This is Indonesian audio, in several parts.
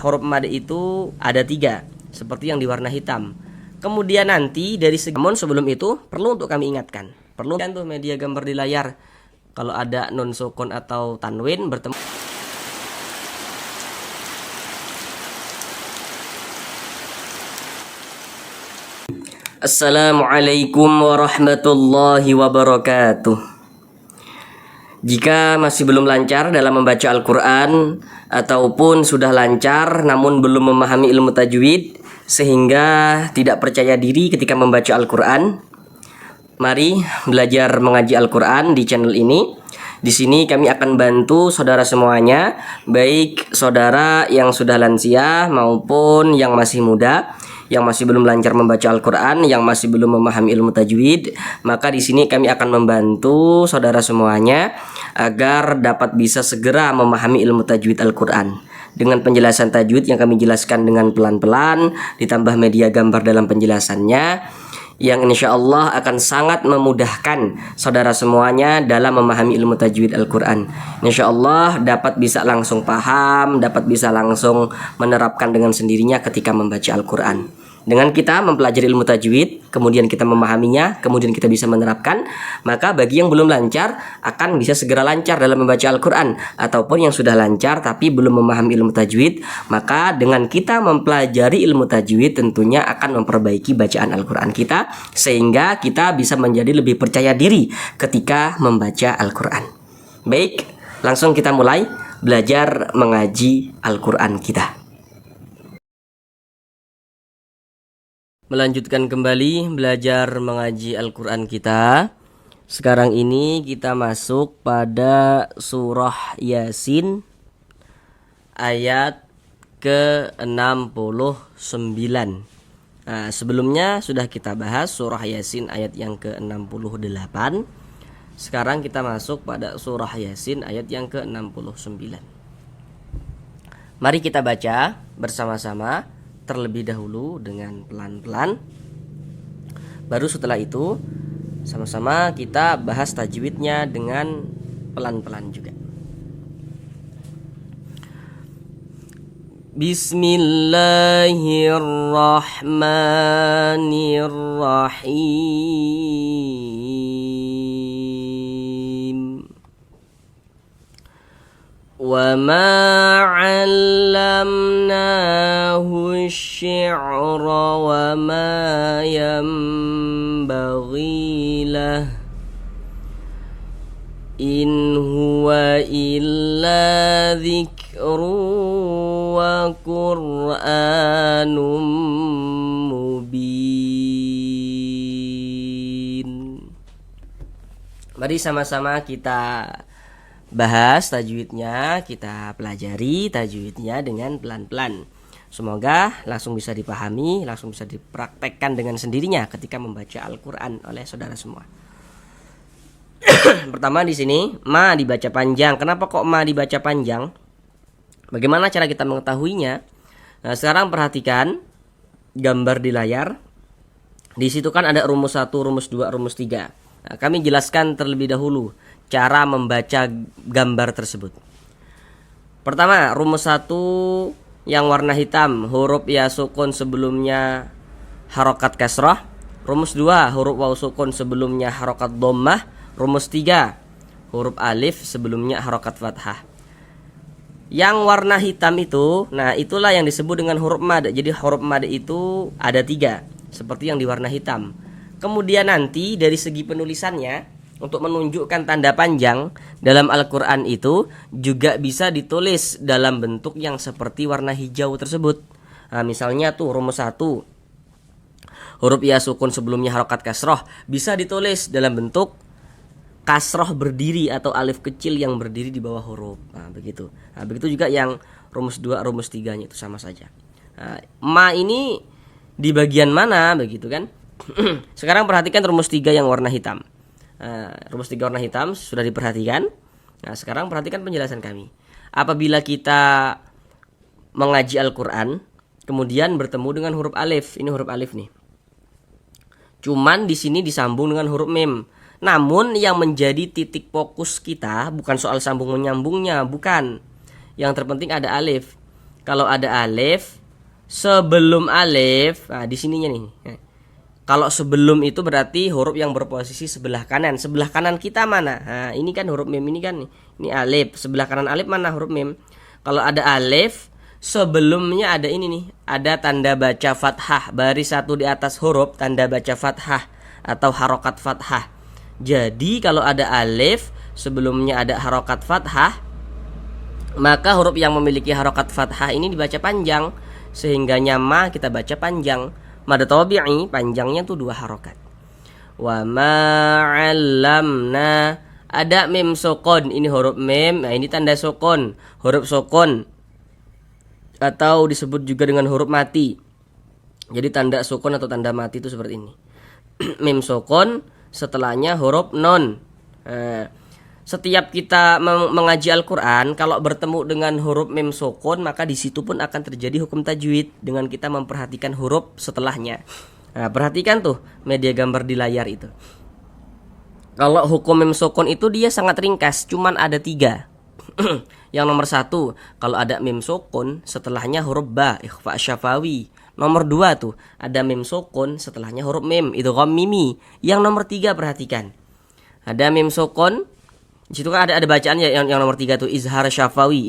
Huruf mad itu ada 3, seperti yang di warna hitam. Kemudian nanti dari segi, namun sebelum itu perlu untuk kami ingatkan, perlu kan tuh media gambar di layar, kalau ada nun sukun atau tanwin bertemu. Assalamualaikum warahmatullahi wabarakatuh. Jika masih belum lancar dalam membaca Al-Quran, ataupun sudah lancar namun belum memahami ilmu tajwid sehingga tidak percaya diri ketika membaca Al-Quran, mari belajar mengaji Al-Quran di channel ini. Di sini kami akan bantu saudara semuanya, baik saudara yang sudah lansia maupun yang masih muda, yang masih belum lancar membaca Al-Quran, yang masih belum memahami ilmu tajwid. Maka di sini kami akan membantu saudara semuanya agar dapat bisa segera memahami ilmu tajwid Al-Quran dengan penjelasan tajwid yang kami jelaskan dengan pelan-pelan, ditambah media gambar dalam penjelasannya, yang insya Allah akan sangat memudahkan saudara semuanya dalam memahami ilmu tajwid Al-Quran. Insya Allah dapat bisa langsung paham, dapat bisa langsung menerapkan dengan sendirinya ketika membaca Al-Quran. Dengan kita mempelajari ilmu tajwid, kemudian kita memahaminya, kemudian kita bisa menerapkan, maka bagi yang belum lancar akan bisa segera lancar dalam membaca Al-Quran. Ataupun yang sudah lancar tapi belum memahami ilmu tajwid, maka dengan kita mempelajari ilmu tajwid tentunya akan memperbaiki bacaan Al-Quran kita, sehingga kita bisa menjadi lebih percaya diri ketika membaca Al-Quran. Baik, langsung kita mulai belajar mengaji Al-Quran kita. Melanjutkan kembali belajar mengaji Al-Quran kita. Sekarang ini kita masuk pada surah Yasin ayat ke-69. Nah, sebelumnya sudah kita bahas surah Yasin ayat yang ke-68. Sekarang kita masuk pada surah Yasin ayat yang ke-69. Mari kita baca bersama-sama terlebih dahulu dengan pelan-pelan. Baru setelah itu sama-sama kita bahas tajwidnya dengan pelan-pelan juga. Bismillahirrahmanirrahim. وَمَا عَلَّمْنَاهُ الشِّعْرَ وَمَا يَنبَغِي لَهُ إِنْ هُوَ إِلَّا ذِكْرٌ وَقُرْآنٌ مُبِينٌ. Mari sama-sama kita bahas tajwidnya, kita pelajari tajwidnya dengan pelan-pelan. Semoga langsung bisa dipahami, langsung bisa dipraktekkan dengan sendirinya ketika membaca Al-Quran oleh saudara semua. Pertama di sini ma dibaca panjang. Kenapa kok ma dibaca panjang? Bagaimana cara kita mengetahuinya? Nah, sekarang perhatikan gambar di layar. Di situ kan ada rumus 1, rumus 2, rumus 3. Nah, kami jelaskan terlebih dahulu cara membaca gambar tersebut. Pertama, rumus 1 yang warna hitam, huruf ya sukun sebelumnya harokat kasrah. Rumus 2, huruf waw sukun sebelumnya harokat dhammah. Rumus 3, huruf alif sebelumnya harokat fathah. Yang warna hitam itu, nah itulah yang disebut dengan huruf mad. Jadi huruf mad itu ada 3, seperti yang di warna hitam. Kemudian nanti dari segi penulisannya, untuk menunjukkan tanda panjang dalam Al-Quran itu juga bisa ditulis dalam bentuk yang seperti warna hijau tersebut. Nah, misalnya tuh rumus 1, huruf ya sukun sebelumnya harokat kasroh, bisa ditulis dalam bentuk kasroh berdiri atau alif kecil yang berdiri di bawah huruf. Nah, begitu. Nah, begitu juga yang rumus 2, rumus 3-nya itu sama saja. Nah, ma ini di bagian mana begitu kan? Sekarang perhatikan rumus 3 yang warna hitam. Rumus 3 warna hitam sudah diperhatikan. Nah, sekarang perhatikan penjelasan kami. Apabila kita mengaji Al-Quran, kemudian bertemu dengan huruf alif, ini huruf alif nih. Cuman di sini disambung dengan huruf mim. Namun yang menjadi titik fokus kita bukan soal sambung menyambungnya, bukan. Yang terpenting ada alif. kalau ada alif sebelum alif, nah di sininya nih. Kalau sebelum itu berarti huruf yang berposisi sebelah kanan. Sebelah kanan kita mana? Nah, ini kan huruf mim ini kan nih. Ini alif. Sebelah kanan alif mana huruf mim? Kalau ada alif, sebelumnya ada ini nih. Ada tanda baca fathah. Baris satu di atas huruf tanda baca fathah atau harokat fathah. Jadi kalau ada alif, sebelumnya ada harokat fathah, maka huruf yang memiliki harokat fathah ini dibaca panjang. Sehingga ma kita baca panjang. Mad tabi'i panjangnya tuh 2 harokat. Wa ma'allamna, ada mim sukun, ini huruf mim, nah ini tanda sukun, huruf sukun atau disebut juga dengan huruf mati. Jadi tanda sukun atau tanda mati itu seperti ini. Mim sukun, setelahnya huruf nun. Setiap kita mengaji Al-Quran, kalau bertemu dengan huruf mim sukun, maka di situ pun akan terjadi hukum tajwid dengan kita memperhatikan huruf setelahnya. Nah, perhatikan tuh media gambar di layar itu. Kalau hukum mim sukun itu dia sangat ringkas, cuman ada 3. Yang nomor 1, kalau ada mim sukun, setelahnya huruf ba, ikhfa syafawi. Nomor 2 tuh, ada mim sukun, setelahnya huruf mim, idgham mimi. Yang nomor 3 perhatikan. Ada mim sukun, di situ kan ada bacaannya yang nomor 3 tuh izhar syafawi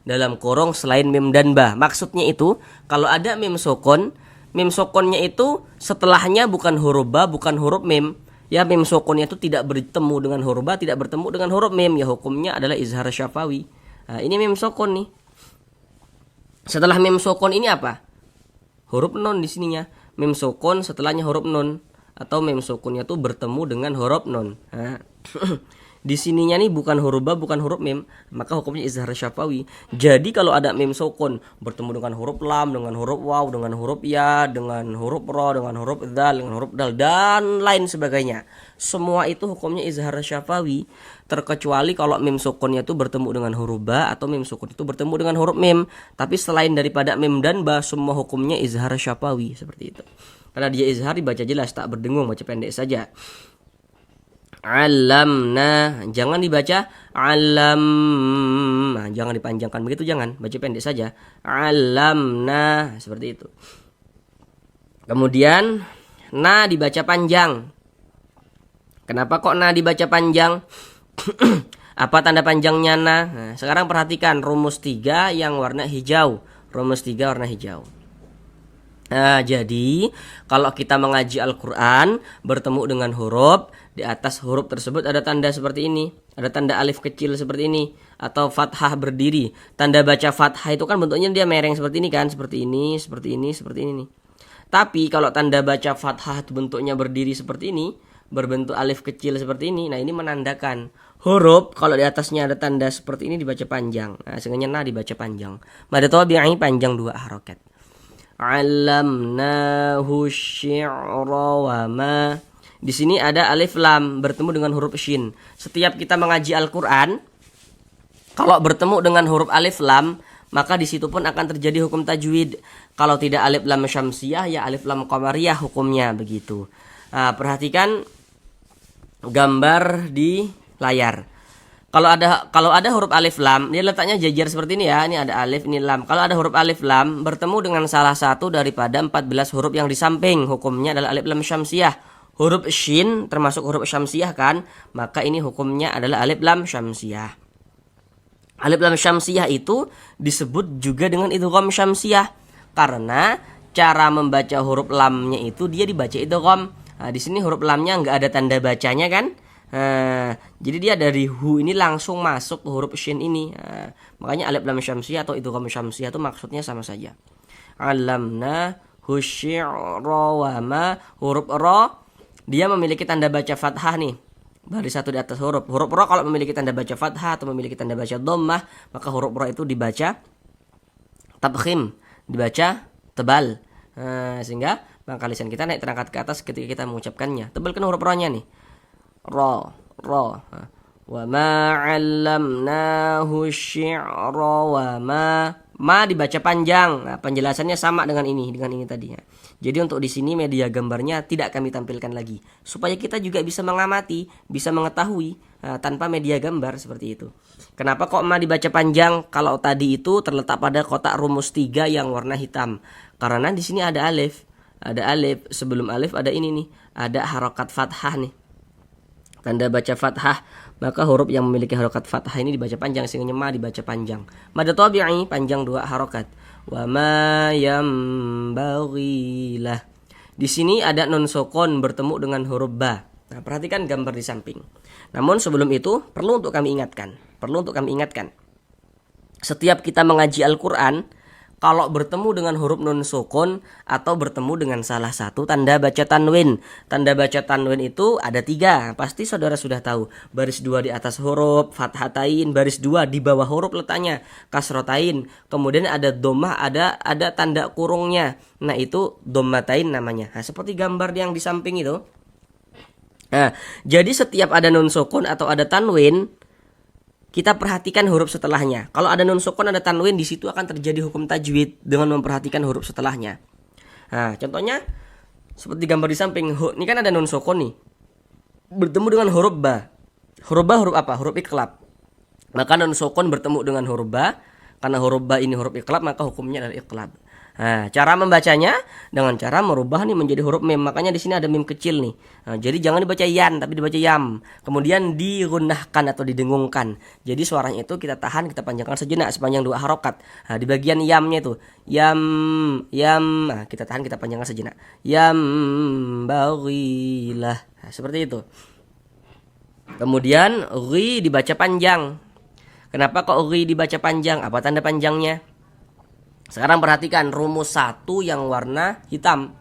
dalam kurung selain mim dan ba. Maksudnya itu kalau ada mim sukunnya itu setelahnya bukan huruf ba, bukan huruf mim. Ya mim sukunnya itu tidak bertemu dengan huruf ba, tidak bertemu dengan huruf mim, ya hukumnya adalah izhar syafawi. Nah, ini mim sukun nih. Setelah mim sukun ini apa? Huruf nun di sininya. Mim sukun setelahnya huruf nun atau mim sukunnya tuh bertemu dengan huruf nun. Nah. Di sininya nih bukan huruf ba, bukan huruf mim, maka hukumnya izhar syafawi. Jadi kalau ada mim sukun bertemu dengan huruf lam, dengan huruf waw, dengan huruf ya, dengan huruf ro, dengan huruf dzal, dengan huruf dal dan lain sebagainya, semua itu hukumnya izhar syafawi, terkecuali kalau mim sukunnya itu bertemu dengan huruf ba atau mim sukun itu bertemu dengan huruf mim. Tapi selain daripada mim dan ba, semua hukumnya izhar syafawi seperti itu. Karena dia izhar dibaca jelas, tak berdengung, baca pendek saja. Alamna, jangan dibaca alam, nah, jangan dipanjangkan begitu, jangan, baca pendek saja. Alamna, seperti itu. Kemudian na dibaca panjang. Kenapa kok na dibaca panjang? Apa tanda panjangnya na? Nah, sekarang perhatikan rumus 3 yang warna hijau. Rumus 3 warna hijau. Nah, jadi kalau kita mengaji Al-Quran bertemu dengan huruf, di atas huruf tersebut ada tanda seperti ini, ada tanda alif kecil seperti ini, atau fathah berdiri. Tanda baca fathah itu kan bentuknya dia mereng seperti ini kan, seperti ini, seperti ini, seperti ini nih. Tapi kalau tanda baca fathah itu bentuknya berdiri seperti ini, berbentuk alif kecil seperti ini, nah ini menandakan huruf kalau di atasnya ada tanda seperti ini dibaca panjang. Nah, sehingga na dibaca panjang. Mad tabi'i panjang 2 harokat. Alamnahu syi'ra wa ma. Di sini ada alif lam bertemu dengan huruf shin. Setiap kita mengaji Al-Qur'an, kalau bertemu dengan huruf alif lam, maka di situ pun akan terjadi hukum tajwid. Kalau tidak alif lam syamsiyah, ya alif lam qamariyah hukumnya begitu. Nah, perhatikan gambar di layar. Kalau ada huruf alif lam, dia letaknya jajar seperti ini ya. Ini ada alif, ini lam. Kalau ada huruf alif lam bertemu dengan salah satu daripada 14 huruf yang di samping, hukumnya adalah alif lam syamsiyah. Huruf shin termasuk huruf syamsiyah kan? Maka ini hukumnya adalah alif lam syamsiyah. Alif lam syamsiyah itu disebut juga dengan idgham syamsiyah karena cara membaca huruf lamnya itu dia dibaca idgham. Nah, di sini huruf lamnya nggak ada tanda bacanya kan? Nah, jadi dia dari hu ini langsung masuk ke huruf shin ini. Nah, makanya alif lam syamsiyah atau idgham syamsiyah itu maksudnya sama saja. Alamna husyi'ra wa ma, huruf ra dia memiliki tanda baca fathah nih. Baris satu di atas huruf. Huruf ra kalau memiliki tanda baca fathah atau memiliki tanda baca dhammah, maka huruf ra itu dibaca tabkhim, dibaca tebal. Nah, sehingga pangkal lisan kita naik terangkat ke atas ketika kita mengucapkannya. Tebalkan huruf ra-nya nih. Ra. Wa ma 'allamnahu syi'ra wa ma. Ma dibaca panjang. Nah, penjelasannya sama dengan ini tadi ya. Jadi untuk di sini media gambarnya tidak kami tampilkan lagi supaya kita juga bisa mengamati, bisa mengetahui tanpa media gambar seperti itu. Kenapa kok ma dibaca panjang? Kalau tadi itu terletak pada kotak rumus 3 yang warna hitam. Karena di sini ada alif. Ada alif, sebelum alif ada ini nih, ada harokat fathah nih. Tanda baca fathah, maka huruf yang memiliki harokat fathah ini dibaca panjang sehingga ma dibaca panjang. Mad tabi'i panjang 2 harokat. Wa ma yambaghi lah. Di sini ada nun sukun bertemu dengan huruf ba. Nah, perhatikan gambar di samping. Namun sebelum itu perlu untuk kami ingatkan. Setiap kita mengaji Al-Qur'an, kalau bertemu dengan huruf nun sukun atau bertemu dengan salah satu tanda baca tanwin. Tanda baca tanwin itu ada 3. Pasti saudara sudah tahu. Baris 2 di atas huruf fathatain, baris 2 di bawah huruf letaknya kasrotain. Kemudian ada dhammah, ada tanda kurungnya. Nah, itu dhammatain namanya. Nah, seperti gambar yang di samping itu. Nah, jadi setiap ada nun sukun atau ada tanwin, kita perhatikan huruf setelahnya. Kalau ada nun sukun, ada tanwin, di situ akan terjadi hukum tajwid dengan memperhatikan huruf setelahnya. Nah, contohnya seperti gambar di samping. Ini kan ada nun sukun nih, bertemu dengan huruf ba. Huruf ba huruf apa? Huruf iqlab. Maka nun sukun bertemu dengan huruf ba. Karena huruf ba ini huruf iqlab, maka hukumnya adalah iqlab. Nah, cara membacanya dengan cara merubah nih menjadi huruf mim. Makanya di sini ada mim kecil nih. Nah, jadi jangan dibaca yan tapi dibaca yam. Kemudian digunahkan atau didengungkan. Jadi suaranya itu kita tahan, kita panjangkan sejenak sepanjang 2 harokat. Nah, di bagian yamnya itu yam. Nah, kita tahan, kita panjangkan sejenak. Yam baghilah. Nah, seperti itu. Kemudian ri dibaca panjang. Kenapa kok ri dibaca panjang? Apa tanda panjangnya? Sekarang perhatikan rumus 1 yang warna hitam.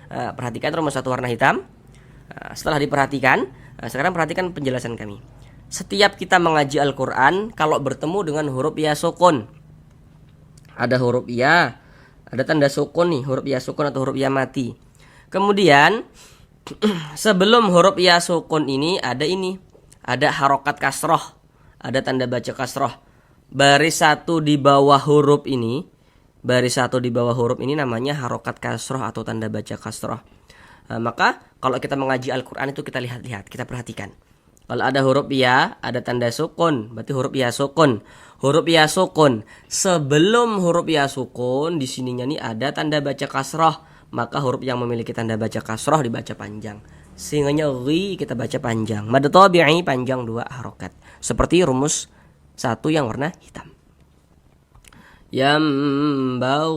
Perhatikan rumus 1 warna hitam. Setelah diperhatikan, sekarang perhatikan penjelasan kami. Setiap kita mengaji Al-Quran, kalau bertemu dengan huruf ya sukun, ada huruf ya, ada tanda sukun nih, huruf ya sukun atau huruf ya mati. Kemudian sebelum huruf ya sukun ini, ada harokat kasroh, ada tanda baca kasroh. Baris 1 di bawah huruf ini, namanya harokat kasroh atau tanda baca kasroh. Maka kalau kita mengaji Al-Quran itu kita lihat-lihat, kita perhatikan. Kalau ada huruf ya, ada tanda sukun, berarti huruf ya sukun. Huruf ya sukun, sebelum huruf ya sukun di sininya nih ada tanda baca kasroh, maka huruf yang memiliki tanda baca kasroh dibaca panjang. Sehingga ri kita baca panjang. Mad tabi'i panjang 2 harokat. Seperti rumus 1 yang warna hitam. Yambaghilah.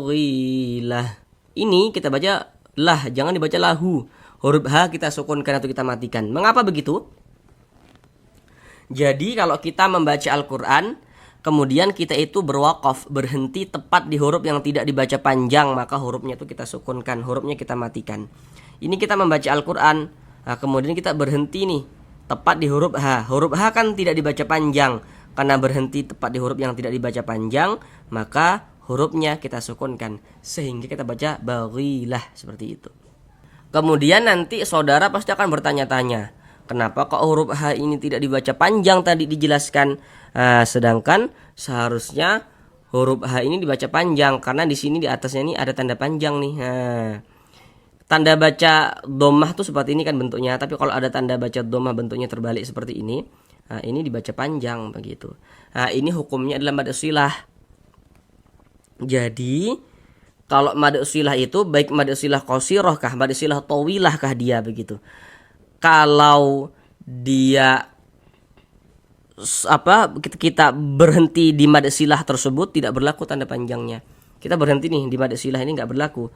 Ini kita baca lah, jangan dibaca lahu. Huruf ha kita sukunkan atau kita matikan. Mengapa begitu? Jadi kalau kita membaca Al-Quran, kemudian kita itu berwakaf, berhenti tepat di huruf yang tidak dibaca panjang, maka hurufnya itu kita sukunkan, hurufnya kita matikan. Ini kita membaca Al-Quran, kemudian kita berhenti nih tepat di huruf ha. Huruf ha kan tidak dibaca panjang. Karena berhenti tepat di huruf yang tidak dibaca panjang, maka hurufnya kita sukunkan sehingga kita baca baghilah, seperti itu. Kemudian nanti saudara pasti akan bertanya-tanya, kenapa kok huruf ha ini tidak dibaca panjang tadi dijelaskan, sedangkan seharusnya huruf ha ini dibaca panjang karena di sini di atasnya ini ada tanda panjang nih. Tanda baca dhammah tuh seperti ini kan bentuknya, tapi kalau ada tanda baca dhammah bentuknya terbalik seperti ini, ini dibaca panjang begitu. Ini hukumnya adalah mad silah. Jadi kalau mad silah itu baik mad silah qasirah kah, mad silah tawilah kah dia begitu. Kalau dia kita berhenti di mad silah tersebut tidak berlaku tanda panjangnya. Kita berhenti nih di mad silah ini enggak berlaku.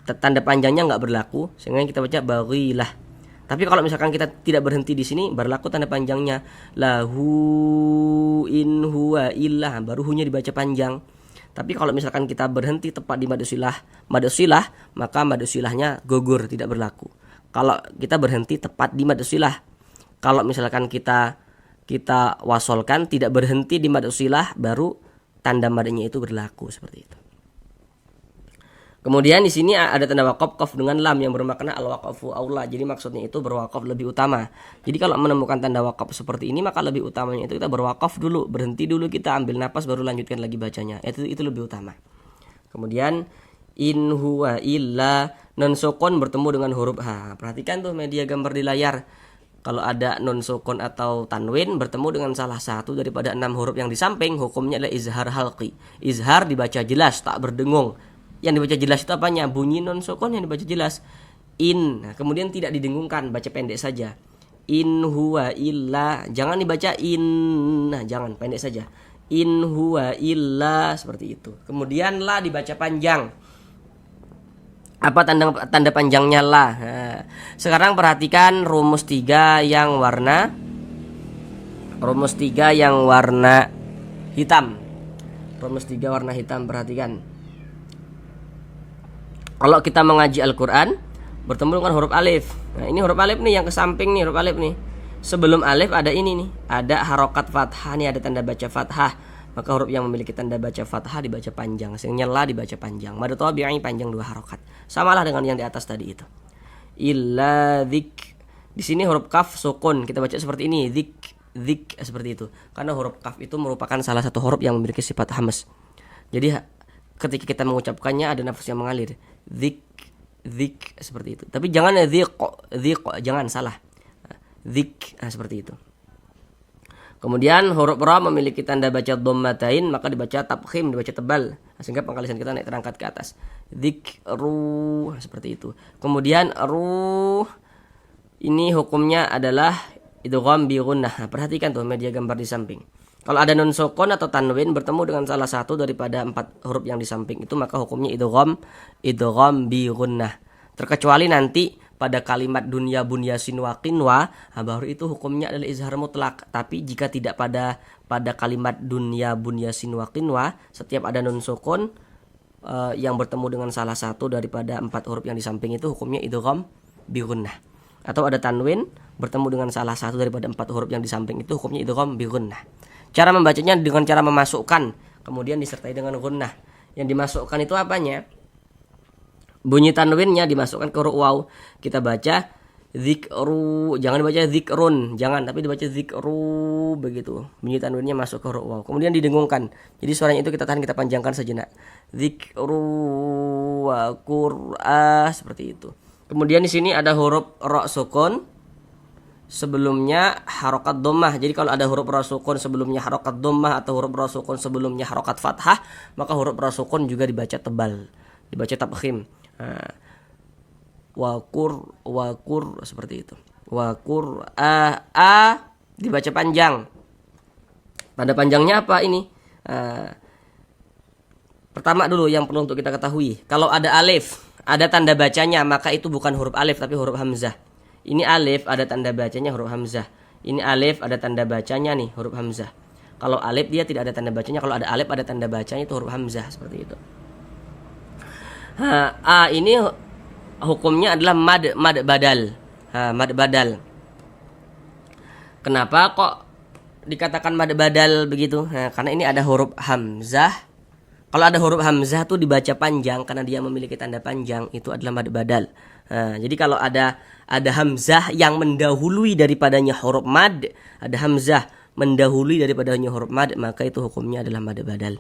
Tanda panjangnya enggak berlaku sehingga kita baca baghilah. Tapi kalau misalkan kita tidak berhenti di sini, berlaku tanda panjangnya. Lahu in huwa illah, baru hunya dibaca panjang. Tapi kalau misalkan kita berhenti tepat di mad silah, maka mad silahnya gugur, tidak berlaku. Kalau kita berhenti tepat di mad silah. Kalau misalkan kita wasolkan, tidak berhenti di mad silah, baru tanda madnya itu berlaku, seperti itu. Kemudian di sini ada tanda wakaf qaf dengan lam yang bermakna al-waqafu aula. Jadi maksudnya itu berwakaf lebih utama. Jadi kalau menemukan tanda wakaf seperti ini maka lebih utamanya itu kita berwakaf dulu, berhenti dulu, kita ambil napas baru lanjutkan lagi bacanya. Itu lebih utama. Kemudian in huwa illa, non sukun bertemu dengan huruf ha. Perhatikan tuh media gambar di layar. Kalau ada non sukun atau tanwin bertemu dengan salah satu daripada 6 huruf yang di samping, hukumnya adalah izhar halqi. Izhar dibaca jelas, tak berdengung. Yang dibaca jelas itu apanya? Bunyi non sukun yang dibaca jelas. In. Nah, kemudian tidak didengungkan, baca pendek saja. In huwa illa. Jangan dibaca in. Nah, jangan, pendek saja. In huwa illa, seperti itu. Kemudian la dibaca panjang. Apa tanda panjangnya la? Nah, sekarang perhatikan rumus 3 yang warna hitam. Rumus 3 warna hitam, perhatikan. Kalau kita mengaji Al-Quran bertemu dengan huruf alif. Nah, ini huruf alif nih yang ke samping nih, huruf alif nih. Sebelum alif ada ini nih, ada harokat fathah nih, ada tanda baca fathah. Maka huruf yang memiliki tanda baca fathah dibaca panjang, sehingga la dibaca panjang. Mad tabi'i panjang 2 harokat. Samalah dengan yang di atas tadi itu. Illa dzik. Di sini huruf kaf sukun, kita baca seperti ini, dzik seperti itu. Karena huruf kaf itu merupakan salah satu huruf yang memiliki sifat hamas. Jadi ketika kita mengucapkannya ada nafas yang mengalir. Zik seperti itu. Tapi jangan dziq, jangan salah. Zik seperti itu. Kemudian huruf ra memiliki tanda baca dhammatain, maka dibaca tabkhim, dibaca tebal, sehingga pangkal lisan kita naik terangkat ke atas. Dzikru seperti itu. Kemudian ruh ini hukumnya adalah idgham bi gunnah. Perhatikan tuh media gambar di samping. Kalau ada nun sukun atau tanwin bertemu dengan salah satu daripada 4 huruf yang di samping itu, maka hukumnya idgham bi gunnah. Terkecuali nanti pada kalimat dunya bunyasin wa qinwa, baru itu hukumnya adalah izhar mutlak. Tapi jika tidak pada kalimat dunya bunyasin wa qinwa, setiap ada nun sukun yang bertemu dengan salah satu daripada 4 huruf yang di samping itu hukumnya idgham bi gunnah. Atau ada tanwin bertemu dengan salah satu daripada 4 huruf yang di samping itu hukumnya idgham bi gunnah. Cara membacanya dengan cara memasukkan, kemudian disertai dengan gunnah. Yang dimasukkan itu apanya? Bunyi tanwinnya dimasukkan ke huruf waw. Kita baca zikru, jangan dibaca zikrun, jangan, tapi dibaca zikru begitu. Bunyi tanwinnya masuk ke huruf waw. Kemudian didengungkan. Jadi suaranya itu kita tahan, kita panjangkan sejenak. Zikru wa qur'ah, seperti itu. Kemudian di sini ada huruf ra sukun. Sebelumnya harokat dhammah. Jadi kalau ada huruf ra sukun sebelumnya harokat dhammah atau huruf ra sukun sebelumnya harokat fathah, maka huruf ra sukun juga dibaca tebal, dibaca tabkhim. Wakur seperti itu. Wakur dibaca panjang. Tanda panjangnya apa ini? Pertama dulu yang perlu untuk kita ketahui, kalau ada alif, ada tanda bacanya, maka itu bukan huruf alif tapi huruf hamzah. Ini alif ada tanda bacanya huruf hamzah. Ini alif ada tanda bacanya nih huruf hamzah. Kalau alif dia tidak ada tanda bacanya. Kalau ada alif ada tanda bacanya itu huruf hamzah, seperti itu. Ini hukumnya adalah mad badal. Mad badal. Kenapa kok dikatakan mad badal begitu? Karena ini ada huruf hamzah. Kalau ada huruf hamzah tuh dibaca panjang karena dia memiliki tanda panjang, itu adalah mad badal. Jadi kalau ada hamzah yang mendahului daripadanya huruf mad, ada hamzah mendahului daripadanya huruf mad, maka itu hukumnya adalah mad badal.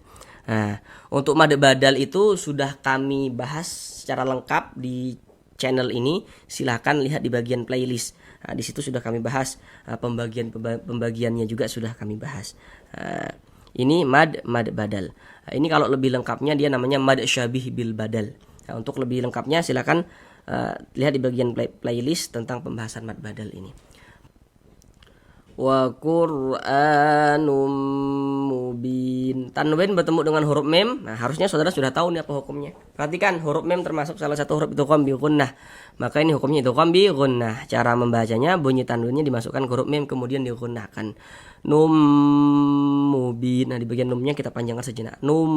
Untuk mad badal itu sudah kami bahas secara lengkap di channel ini. Silahkan lihat di bagian playlist. Di situ sudah kami bahas, pembagiannya juga sudah kami bahas. Ini mad badal. Ini kalau lebih lengkapnya dia namanya mad syabih bil badal. Untuk lebih lengkapnya silakan lihat di bagian playlist tentang pembahasan mad badal ini. Wa Qur'anum mubin. Tanwin bertemu dengan huruf mim. Nah, harusnya saudara sudah tahu nih apa hukumnya. Perhatikan, huruf mim termasuk salah satu huruf idgham bi gunnah. Maka ini hukumnya idgham bi gunnah. Cara membacanya, bunyi tanwinnya dimasukkan ke huruf mim kemudian digunnahkan. Num mubin. Nah, di bagian numnya kita panjangkan sejenak. Num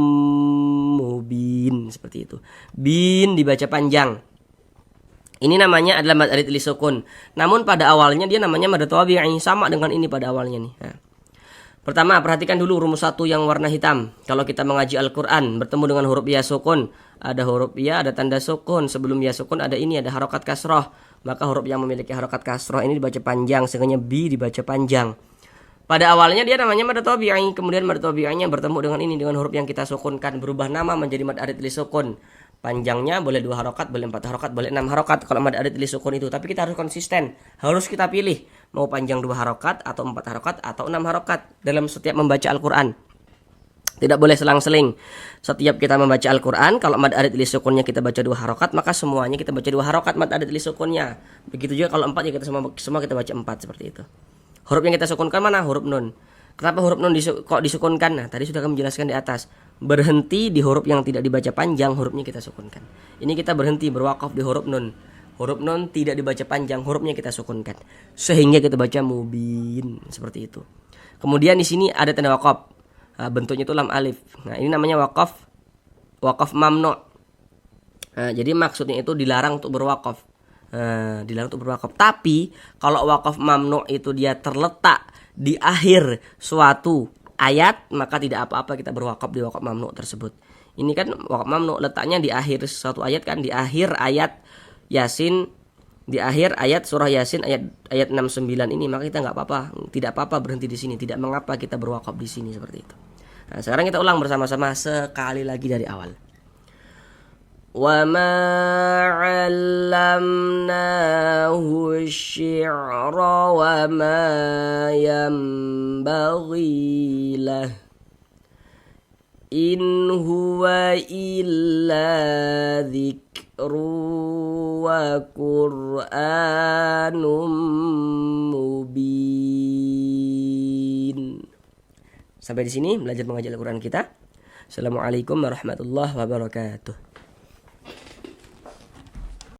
mubin, seperti itu. Bin dibaca panjang. Ini namanya adalah mad arid li sukun. Namun pada awalnya dia namanya mad tabi'i, sama dengan ini pada awalnya nih. Pertama, perhatikan dulu rumus 1 yang warna hitam. Kalau kita mengaji Al-Quran, bertemu dengan huruf ya sukun, ada huruf ya, ada tanda sukun. Sebelum ya sukun ada ini, ada harokat kasroh. Maka huruf yang memiliki harokat kasroh ini dibaca panjang, sehingga bi dibaca panjang. Pada awalnya dia namanya mad tabi'i, kemudian mad tabi'inya bertemu dengan ini, dengan huruf yang kita sukunkan, berubah nama menjadi mad arid li sukun. Panjangnya boleh 2 harokat, boleh 4 harokat, boleh 6 harokat kalau mad arid li sukun itu. Tapi kita harus konsisten, harus kita pilih mau panjang 2 harokat atau 4 harokat atau 6 harokat dalam setiap membaca Al-Quran. Tidak boleh selang-seling. Setiap kita membaca Al-Quran, kalau mad arid li sukunnya kita baca 2 harokat, maka semuanya kita baca 2 harokat mad arid li sukunnya. Begitu juga kalau 4 ya kita semua kita baca 4 seperti itu. Huruf yang kita sukunkan mana? Huruf nun. Kenapa huruf nun kok disukunkan? Nah, tadi sudah kami jelaskan di atas. Berhenti di huruf yang tidak dibaca panjang, hurufnya kita sukunkan. Ini kita berhenti berwakaf di huruf nun. Huruf nun tidak dibaca panjang, hurufnya kita sukunkan. Sehingga kita baca mubin, seperti itu. Kemudian di sini ada tanda wakaf. Nah, bentuknya itu lam alif. Nah, ini namanya wakaf mamnu. Nah, jadi maksudnya itu dilarang untuk berwakaf. Dilarang untuk berwakaf. Tapi kalau wakaf mamnu itu dia terletak di akhir suatu ayat, maka tidak apa-apa kita berwakaf di wakaf mamnu tersebut. Ini kan wakaf mamnu letaknya di akhir suatu ayat kan, di akhir ayat Yasin, di akhir ayat surah Yasin ayat 69 ini, maka kita nggak apa-apa, tidak apa-apa berhenti di sini, tidak mengapa kita berwakaf di sini seperti itu. Nah, sekarang kita ulang bersama-sama sekali lagi dari awal. وَمَا عَلَّمْنَاهُ الشِّعْرَ وَمَا يَنبَغِي لَهُ إِنْ هُوَ إِلَّا ذِكْرٌ وَقُرْآنٌ مُبِينٌ. Sampai di sini belajar mengaji Al-Quran kita. Assalamualaikum warahmatullahi wabarakatuh.